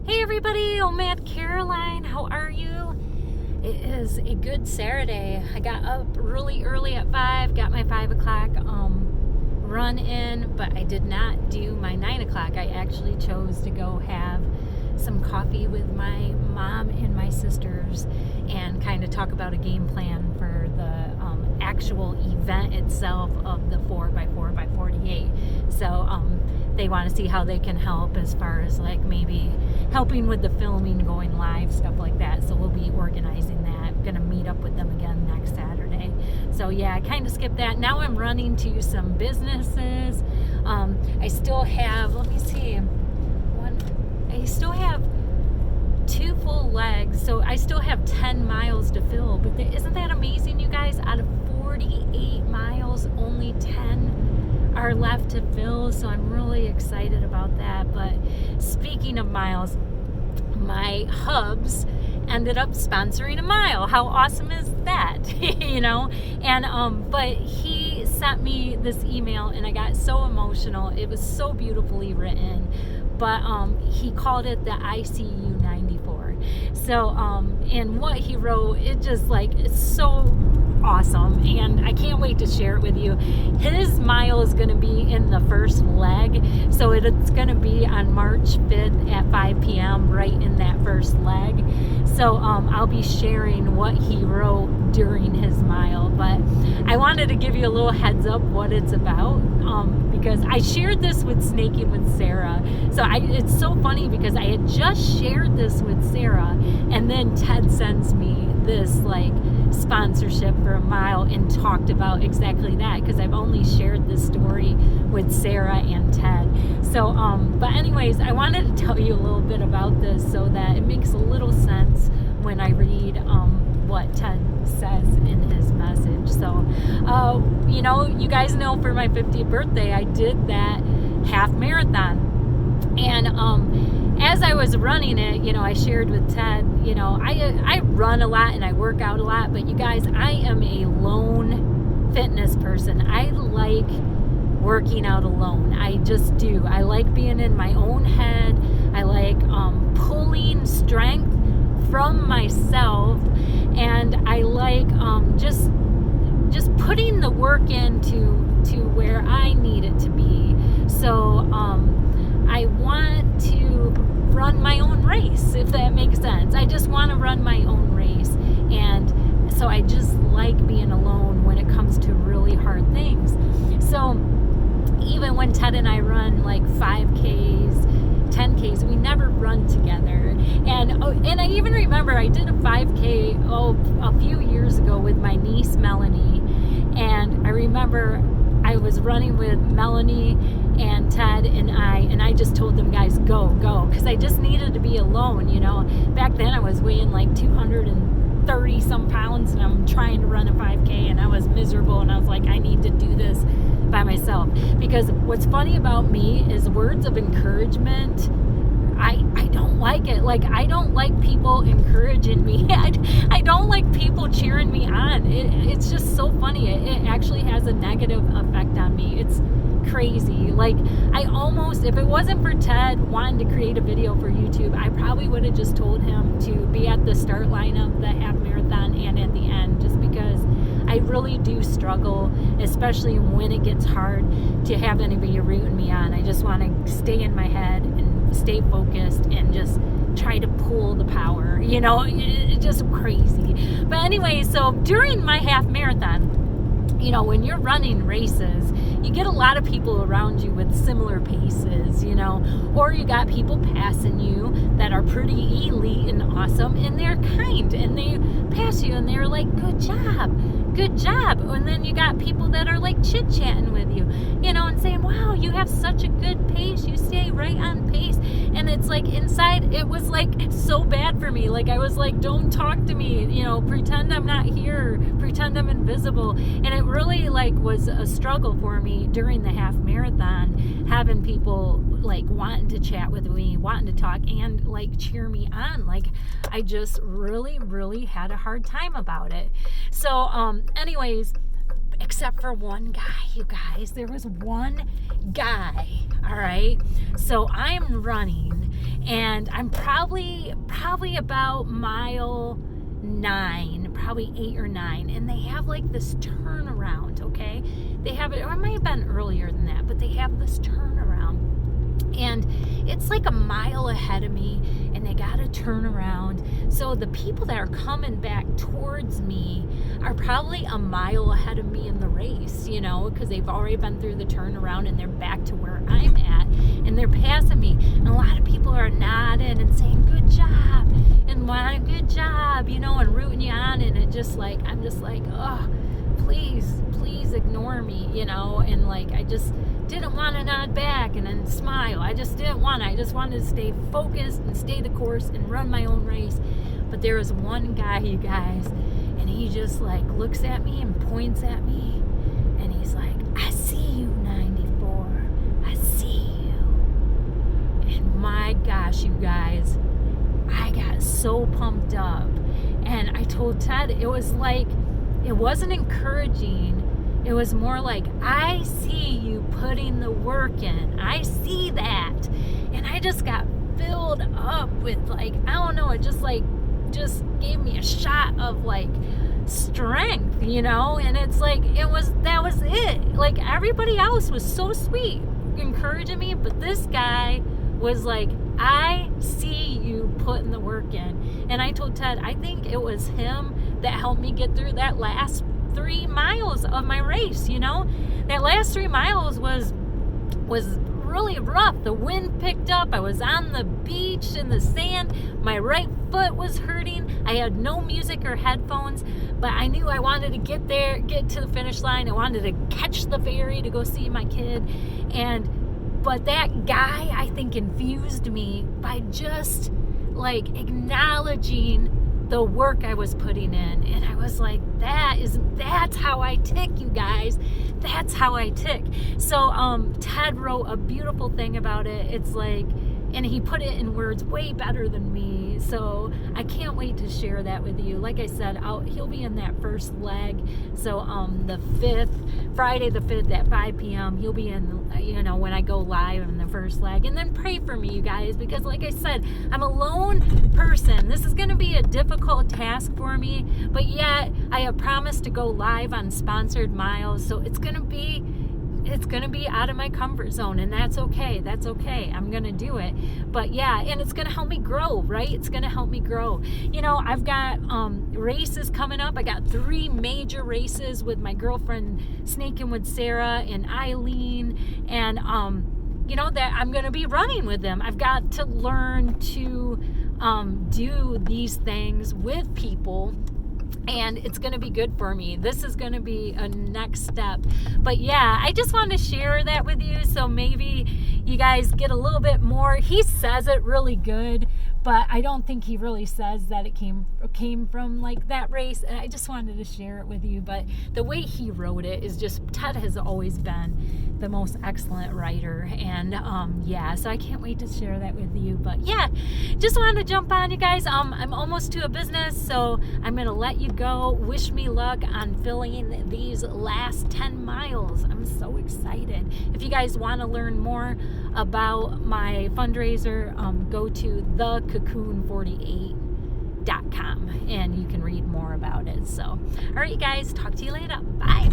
Hey everybody, Mad Caroline, how are you? It is a good Saturday. I got up really early at 5, got my 5 o'clock run in, but I did not do my 9 o'clock. I actually chose to go have some coffee with my mom and my sisters and kind of talk about a game plan for the actual event itself of the 4x4x48. So they want to see how they can help as far as like maybe helping with the filming, going live, stuff like that. So we'll be organizing that. I'm going to meet up with them again next Saturday. So yeah, I kind of skipped that. Now I'm running to some businesses. I still have, let me see, I still have 2 full legs, so I still have 10 miles to fill. But isn't that amazing, you guys? Out of 48 miles, only 10 are left to fill, so I'm really excited about that. But speaking of miles, my hubs ended up sponsoring a mile. How awesome is that? And but he sent me this email and I got so emotional. It was so beautifully written, but he called it the ICU 94. So and what he wrote, it just like, it's so awesome, and I can't wait to share it with you. His mile is going to be in the first leg, so it's going to be on March 5th at 5 p.m. right in that first leg. So I'll be sharing what he wrote during his mile, but I wanted to give you a little heads up what it's about, because I shared this with Snaking with Sarah. So it's so funny because I had just shared this with Sarah, and then Ted sends me this like sponsorship for a mile and talked about exactly that, because I've only shared this story with Sarah and Ted. So but anyways, I wanted to tell you a little bit about this so that it makes a little sense when I read what Ted says in his message. So you guys know for my 50th birthday I did that half marathon, and as I was running it, I shared with Ted, I run a lot and I work out a lot, but you guys, I am a lone fitness person. I like working out alone. I just do. I like being in my own head. I like pulling strength from myself, and I like just putting the work into where I need it to be. So I want to run my own race, if that makes sense. I just want to run my own race, and so I just like being alone when it comes to really hard things. So even when Ted and I run like 5Ks, 10Ks, we never run together. And I even remember I did a 5K a few years ago with my niece Melanie, and I remember I was running with Melanie and Ted and I just told them, guys, go, because I just needed to be alone. Back then I was weighing like 230 some pounds, and I'm trying to run a 5K, and I was miserable, and I was like, I need to do this by myself. Because what's funny about me is words of encouragement, I don't like it. Like, I don't like people encouraging me. I don't like people cheering me on. It's just so funny. It actually has a negative effect on me. It's crazy. Like, I almost, if it wasn't for Ted wanting to create a video for YouTube, I probably would have just told him to be at the start line of the half marathon and at the end, just because I really do struggle, especially when it gets hard, to have anybody rooting me on. I just want to stay in my head and stay focused and just try to pull the power. It's just crazy. But anyway, so during my half marathon, when you're running races, you get a lot of people around you with similar paces, or you got people passing you that are pretty elite and awesome, and they're kind, and they pass you and they're like, good job. And then you got people that are like chit-chatting with you, and saying, wow, you have such a good pace, you stay right on pace. And it's like, inside it was like so bad for me. Like, I was like, don't talk to me, pretend I'm not here, pretend I'm invisible. And it really like was a struggle for me during the half marathon, having people like wanting to chat with me, wanting to talk, and like cheer me on. Like, I just really had a hard time about it. So anyways, except for one guy, you guys. There was one guy, all right? So I'm running, And I'm probably about mile 9, probably 8 or 9, and they have like this turnaround, okay? They have it, or it might have been earlier than that, but they have this turnaround. And it's like a mile ahead of me, and they got to turn around. So the people that are coming back towards me are probably a mile ahead of me in the race, you know, because they've already been through the turnaround and they're back to where I'm at, and they're passing me. And a lot of people are nodding and saying, good job, and good job, you know, and rooting you on. And it just like, I'm just like, oh, please ignore me, you know. And like, I just didn't want to nod back and then smile. I just didn't want to. I just wanted to stay focused and stay the course and run my own race. But there was one guy, you guys, and he just like looks at me and points at me, and he's like, I see you, 94. I see you. And my gosh, you guys, I got so pumped up. And I told Ted, it was like, it wasn't encouraging. It was more like, I see you putting the work in. I see that. And I just got filled up with like, I don't know, it just gave me a shot of like strength, you know. And it's like, that was it. Like, everybody else was so sweet encouraging me, but this guy was like, I see you putting the work in. And I told Ted, I think it was him that helped me get through that last 3 miles of my race, you know. That last 3 miles was really rough. The wind picked up. I was on the beach in the sand. My right foot was hurting. I had no music or headphones, but I knew I wanted to get to the finish line. I wanted to catch the ferry to go see my kid. But that guy, I think, infused me by just like acknowledging the work I was putting in. And I was like, that's how I tick, you guys. That's how I tick. So Ted wrote a beautiful thing about it. It's like, and he put it in words way better than me. So I can't wait to share that with you. Like I said, he'll be in that first leg. So the 5th, Friday the 5th at 5 p.m., he'll be in, you know, when I go live in the first leg. And then pray for me, you guys, because like I said, I'm a lone person. This is going to be a difficult task for me, but yet I have promised to go live on sponsored miles. So it's going to be out of my comfort zone, and that's okay. I'm going to do it. But yeah, and it's going to help me grow, right? It's going to help me grow. You know, I've got races coming up. I got 3 major races with my girlfriend Snaking with Sarah and Eileen, and you know, that I'm going to be running with them. I've got to learn to do these things with people, and it's going to be good for me. This is going to be a next step. But yeah, I just wanted to share that with you, so maybe you guys get a little bit more. He says it really good, but I don't think he really says that it came from like that race. And I just wanted to share it with you. But the way he wrote it is just, Ted has always been the most excellent writer. And yeah, so I can't wait to share that with you. But yeah, just wanted to jump on, you guys. I'm almost to a business, so I'm going to let you go. Wish me luck on filling these last 10 miles. I'm so excited. If you guys want to learn more about my fundraiser, go to thecocoon48.com and you can read more about it. So, all right, you guys, talk to you later. Bye.